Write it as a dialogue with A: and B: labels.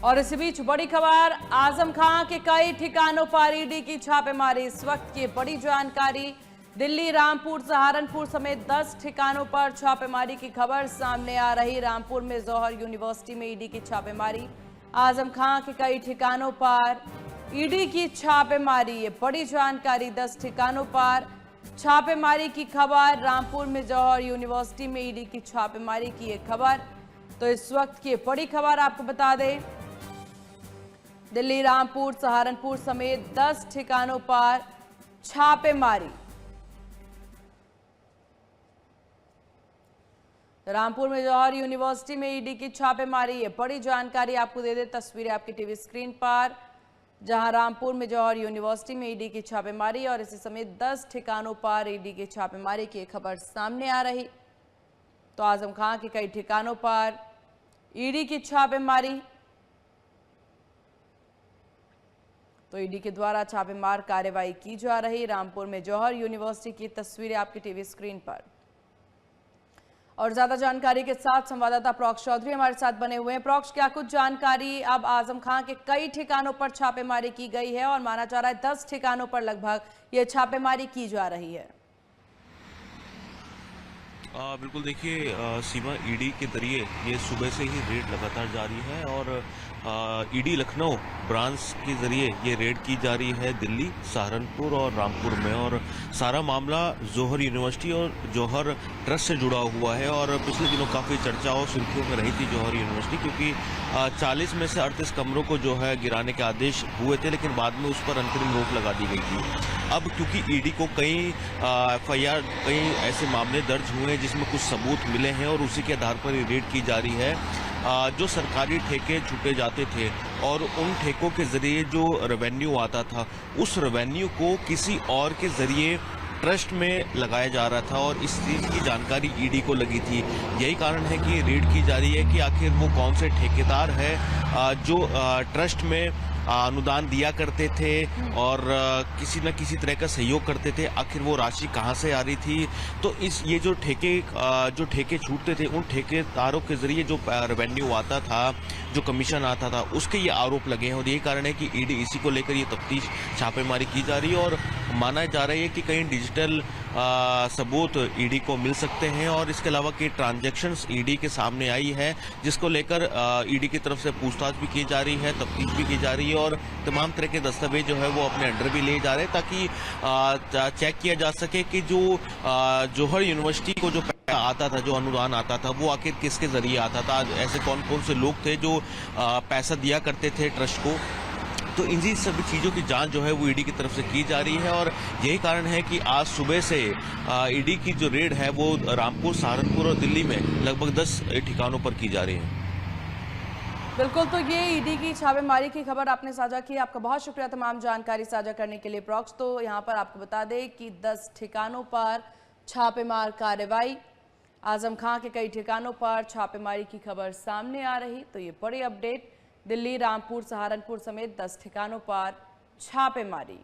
A: और इसी बीच बड़ी खबर, आजम खां के कई ठिकानों पर ईडी की छापेमारी। इस वक्त की बड़ी जानकारी, दिल्ली, रामपुर, सहारनपुर समेत 10 ठिकानों पर छापेमारी की खबर सामने आ रही। रामपुर में जौहर यूनिवर्सिटी में ईडी की छापेमारी। आजम खां के कई ठिकानों पर ईडी की छापेमारी, ये बड़ी जानकारी। 10 ठिकानों पर छापेमारी की खबर। रामपुर में जौहर यूनिवर्सिटी में ईडी की छापेमारी की ये खबर। तो इस वक्त की बड़ी खबर आपको बता दें, दिल्ली, रामपुर, सहारनपुर समेत 10 ठिकानों पर छापेमारी। रामपुर में जौहर यूनिवर्सिटी में ईडी की छापेमारी, ये बड़ी जानकारी आपको दे दे। तस्वीरें आपकी टीवी स्क्रीन पर, जहां रामपुर में जौहर यूनिवर्सिटी में ईडी की छापेमारी और इसी समेत 10 ठिकानों पर ईडी की छापेमारी की खबर सामने आ रही। तो आजम खां के कई ठिकानों पर ईडी की छापेमारी। तो ईडी के द्वारा छापेमार कार्रवाई की जा रही। रामपुर में जौहर यूनिवर्सिटी की तस्वीरें आपकी टीवी स्क्रीन पर। और ज्यादा जानकारी के साथ संवाददाता प्रोक्ष चौधरी हमारे साथ बने हुए हैं। प्रोक्ष, क्या कुछ जानकारी? अब आजम खां के कई ठिकानों पर छापेमारी की गई है और माना जा रहा है 10 ठिकानों पर लगभग ये छापेमारी की जा रही है।
B: बिल्कुल, देखिए सीमा, ईडी के जरिए ये सुबह से ही रेड लगातार जारी है और ईडी लखनऊ ब्रांच के जरिए ये रेड की जा रही है दिल्ली, सहारनपुर और रामपुर में। और सारा मामला जौहर यूनिवर्सिटी और जौहर ट्रस्ट से जुड़ा हुआ है। और पिछले दिनों काफ़ी चर्चा और सुर्खियों में रही थी जौहर यूनिवर्सिटी, क्योंकि 40 में से 38 कमरों को जो है गिराने के आदेश हुए थे, लेकिन बाद में उस पर अंतरिम रोक लगा दी गई थी। अब क्योंकि ईडी को कई FIR, कई ऐसे मामले दर्ज हुए हैं जिसमें कुछ सबूत मिले हैं और उसी के आधार पर ये रेड की जा रही है। जो सरकारी ठेके छूटे जाते थे और उन ठेकों के जरिए जो रेवेन्यू आता था, उस रेवेन्यू को किसी और के जरिए ट्रस्ट में लगाया जा रहा था और इस चीज़ की जानकारी ईडी को लगी थी। यही कारण है कि रेड की जा रही है कि आखिर वो कौन से ठेकेदार है जो ट्रस्ट में अनुदान दिया करते थे और किसी न किसी तरह का सहयोग करते थे। आखिर वो राशि कहाँ से आ रही थी? तो ये जो ठेके छूटते थे, उन ठेकेदारों के जरिए जो रेवेन्यू आता था, जो कमीशन आता था, उसके ये आरोप लगे हैं। और यही कारण है कि ईडी इसी को लेकर ये तफ्तीश, छापेमारी की जा रही है। और माना जा रहा है कि कहीं डिजिटल सबूत ईडी को मिल सकते हैं और इसके अलावा कई ट्रांजैक्शंस ईडी के सामने आई है, जिसको लेकर ईडी की तरफ से पूछताछ भी की जा रही है, तफ्तीश भी की जा रही है और तमाम तरह के दस्तावेज जो है वो अपने अंडर भी लिए जा रहे हैं, ताकि चेक किया जा सके कि जो जौहर यूनिवर्सिटी को जो पैसा आता था, जो अनुदान आता था, वो आखिर किसके जरिए आता था, ऐसे कौन कौन से लोग थे जो पैसा दिया करते थे ट्रस्ट को। तो इन सभी चीज़ों की जांच जो है वो ईडी की तरफ से की जा रही है और यही कारण है कि आज सुबह से ईडी की जो रेड है वो रामपुर, सहारनपुर और दिल्ली में लगभग 10 ठिकानों पर की जा रही है।
A: बिल्कुल, तो ये ईडी की छापेमारी की खबर आपने साझा की। आपका बहुत शुक्रिया तमाम जानकारी साझा करने के लिए प्रोक्ष। तो यहाँ पर आपको बता दें कि 10 ठिकानों पर छापेमार कार्रवाई। आजम खां के कई ठिकानों पर छापेमारी की खबर सामने आ रही। तो ये बड़ी अपडेट, दिल्ली, रामपुर, सहारनपुर समेत 10 ठिकानों पर छापेमारी।